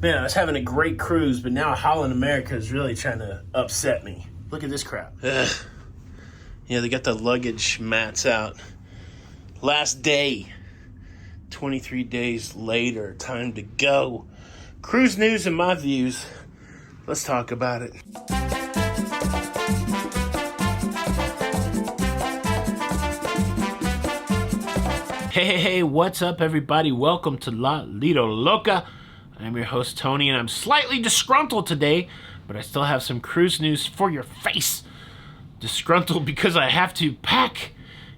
Man, I was having a great cruise, but now Holland America is really trying to upset me. Look at this crap. Yeah, they got the luggage mats out. Last day. 23 days later. Time to go. Cruise news and my views. Let's talk about it. Hey, what's up, everybody? Welcome to La Lido Loca. I'm your host, Tony, and I'm slightly disgruntled today, but I still have some cruise news for your face. Disgruntled because I have to pack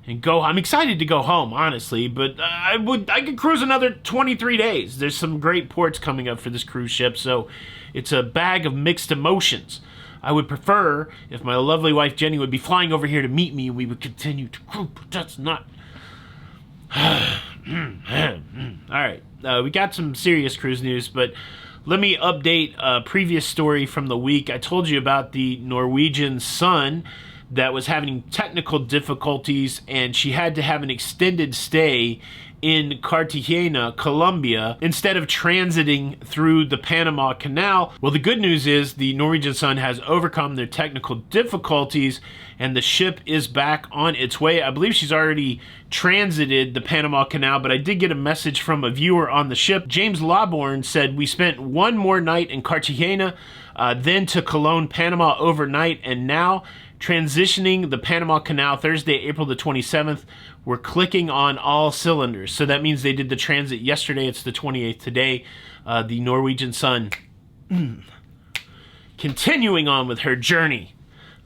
and go. I'm excited to go home, honestly, but I could cruise another 23 days. There's some great ports coming up for this cruise ship, so it's a bag of mixed emotions. I would prefer if my lovely wife Jenny would be flying over here to meet me and we would continue to cruise, but that's not... Alright, we got some serious cruise news, but let me update a previous story from the week. I told you about the Norwegian Sun that was having technical difficulties, and she had to have an extended stay in Cartagena, Colombia, instead of transiting through the Panama Canal. Well, the good news is the Norwegian Sun has overcome their technical difficulties, and the ship is back on its way. I believe she's already transited the Panama Canal, but I did get a message from a viewer on the ship. James Lawborn said, "We spent one more night in Cartagena, then to Cologne, Panama overnight, and now transitioning the Panama Canal Thursday, April the 27th. We're clicking on all cylinders." So that means they did the transit yesterday. It's the 28th today. The Norwegian Sun continuing on with her journey.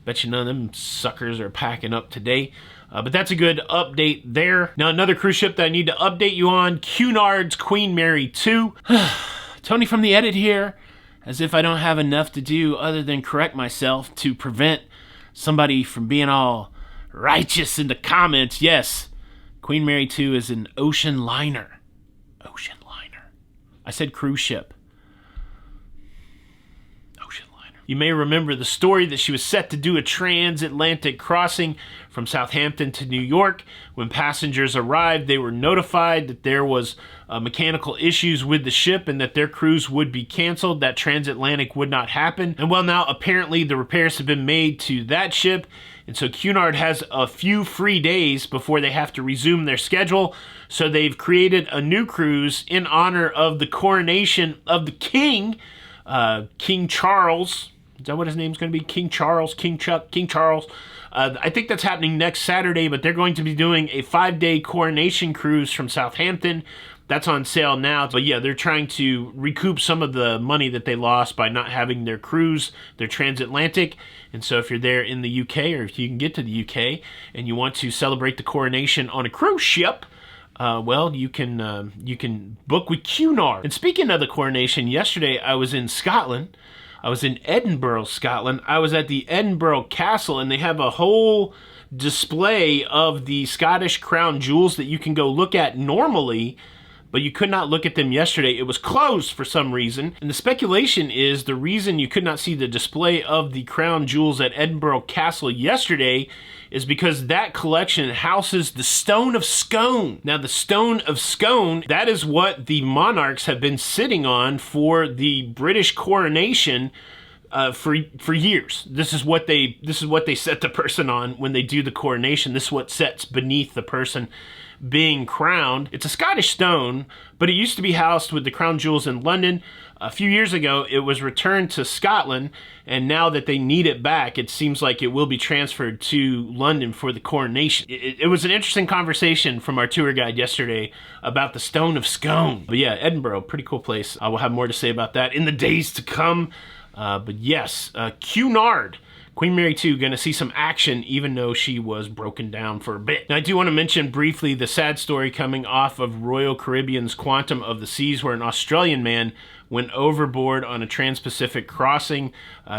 Bet you none of them suckers are packing up today. But that's a good update there. Now, another cruise ship that I need to update you on, Cunard's Queen Mary 2. Tony from the edit here, as if I don't have enough to do other than correct myself to prevent somebody from being all righteous in the comments. Yes, Queen Mary 2 is an ocean liner. Ocean liner. I said cruise ship. Ocean liner. You may remember the story that she was set to do a transatlantic crossing from Southampton to New York. When passengers arrived, they were notified that there was mechanical issues with the ship and that their cruise would be canceled. That transatlantic would not happen. And well, now apparently the repairs have been made to that ship, and so Cunard has a few free days before they have to resume their schedule. So they've created a new cruise in honor of the coronation of the king, King Charles. Is that what his name's going to be? King Charles, King Chuck, King Charles. I think that's happening next Saturday, but they're going to be doing a 5-day coronation cruise from Southampton. That's on sale now. But yeah, they're trying to recoup some of the money that they lost by not having their cruise, their transatlantic. And so if you're there in the UK, or if you can get to the UK and you want to celebrate the coronation on a cruise ship, well, you can book with Cunard. And speaking of the coronation, yesterday I was in Scotland. I was in Edinburgh, Scotland. I was at the Edinburgh Castle, and they have a whole display of the Scottish crown jewels that you can go look at normally, but you could not look at them yesterday. It was closed for some reason, and the speculation is the reason you could not see the display of the crown jewels at Edinburgh Castle yesterday is because that collection houses the Stone of Scone. Now, the Stone of Scone, that is what the monarchs have been sitting on for the British coronation for years. This is what they set the person on when they do the coronation. This is what sets beneath the person being crowned. It's a Scottish stone, but it used to be housed with the crown jewels in London. A few years ago, it was returned to Scotland, and now that they need it back, it seems like it will be transferred to London for the coronation. It was an interesting conversation from our tour guide yesterday about the Stone of Scone. But yeah, Edinburgh, pretty cool place. I will have more to say about that in the days to come. But yes, Cunard, Queen Mary 2, going to see some action even though she was broken down for a bit. Now, I do want to mention briefly the sad story coming off of Royal Caribbean's Quantum of the Seas, where an Australian man went overboard on a trans-Pacific crossing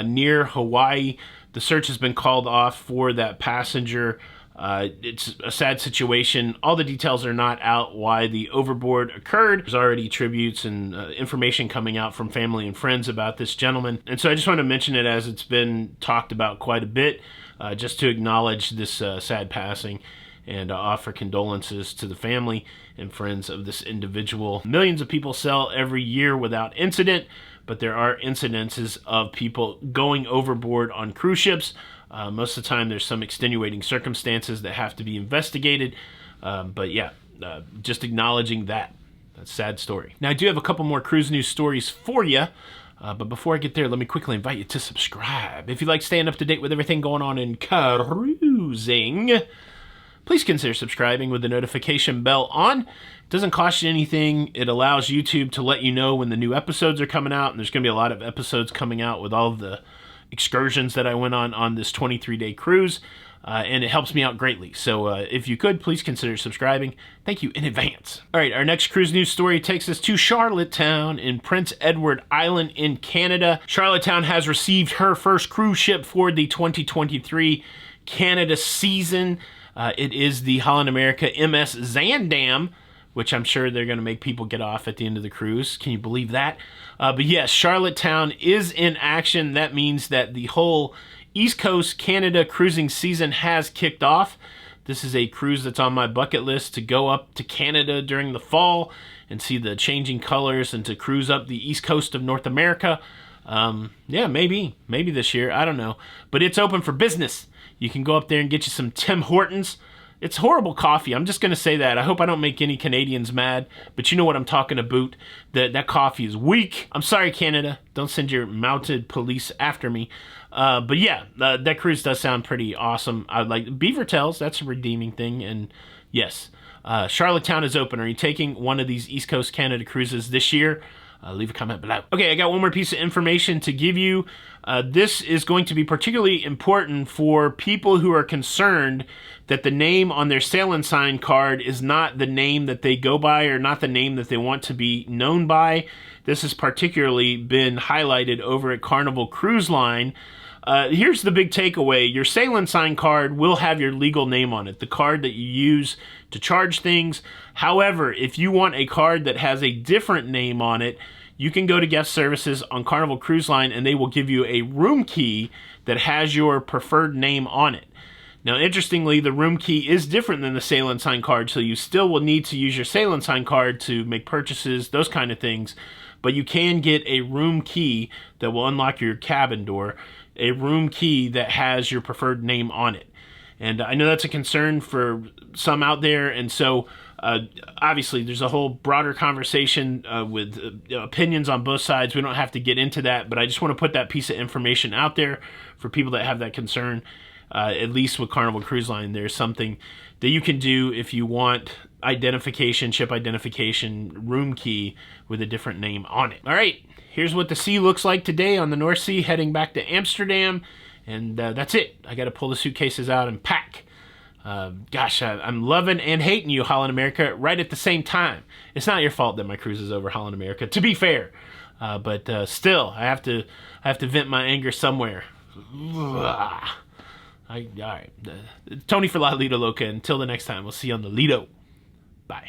near Hawaii. The search has been called off for that passenger. It's a sad situation. All the details are not out why the overboard occurred. There's already tributes and information coming out from family and friends about this gentleman. And so I just want to mention it as it's been talked about quite a bit, just to acknowledge this sad passing. and offer condolences to the family and friends of this individual. Millions of people sail every year without incident, but there are incidences of people going overboard on cruise ships. Most of the time there's some extenuating circumstances that have to be investigated. But yeah, just acknowledging that. That's a sad story. Now, I do have a couple more cruise news stories for you. But before I get there, let me quickly invite you to subscribe. If you like staying up to date with everything going on in cruising, please consider subscribing with the notification bell on. It doesn't cost you anything. It allows YouTube to let you know when the new episodes are coming out. And there's going to be a lot of episodes coming out with all of the excursions that I went on this 23-day cruise. And it helps me out greatly. So if you could, please consider subscribing. Thank you in advance. All right, our next cruise news story takes us to Charlottetown in Prince Edward Island in Canada. Charlottetown has received her first cruise ship for the 2023 Canada season. It is the Holland America MS Zandam, which I'm sure they're going to make people get off at the end of the cruise. Can you believe that? But yes, Charlottetown is in action. That means that the whole East Coast Canada cruising season has kicked off. This is a cruise that's on my bucket list to go up to Canada during the fall and see the changing colors and to cruise up the East Coast of North America. Yeah, maybe this year. I don't know. But it's open for business. You can go up there and get you some Tim Hortons. It's horrible coffee. I'm just going to say that. I hope I don't make any Canadians mad, but you know what I'm talking about. That coffee is weak. I'm sorry, Canada. Don't send your mounted police after me. But yeah, that cruise does sound pretty awesome. I like Beaver Tails. That's a redeeming thing. And yes, Charlottetown is open. Are you taking one of these East Coast Canada cruises this year? Leave a comment below. Okay, I got one more piece of information to give you. This is going to be particularly important for people who are concerned that the name on their sail and sign card is not the name that they go by or not the name that they want to be known by. This has particularly been highlighted over at Carnival Cruise Line. Here's the big takeaway. Your sail and sign card will have your legal name on it, the card that you use to charge things. However, if you want a card that has a different name on it, you can go to guest services on Carnival Cruise Line and they will give you a room key that has your preferred name on it. Now, interestingly, the room key is different than the sail and sign card, so you still will need to use your sail and sign card to make purchases, those kind of things. But you can get a room key that will unlock your cabin door, a room key that has your preferred name on it. And I know that's a concern for some out there, and so obviously there's a whole broader conversation with opinions on both sides. We don't have to get into that, but I just want to put that piece of information out there for people that have that concern. At least with Carnival Cruise Line, there's something that you can do if you want identification, ship identification, room key with a different name on it. All right, here's what the sea looks like today on the North Sea heading back to Amsterdam. And that's it. I got to pull the suitcases out and pack. Gosh, I'm loving and hating you, Holland America, right at the same time. It's not your fault that my cruise is over, Holland America, to be fair. But still, I have to vent my anger somewhere. All right. Tony for La Lido Loca. Until the next time, we'll see you on the Lido. Bye.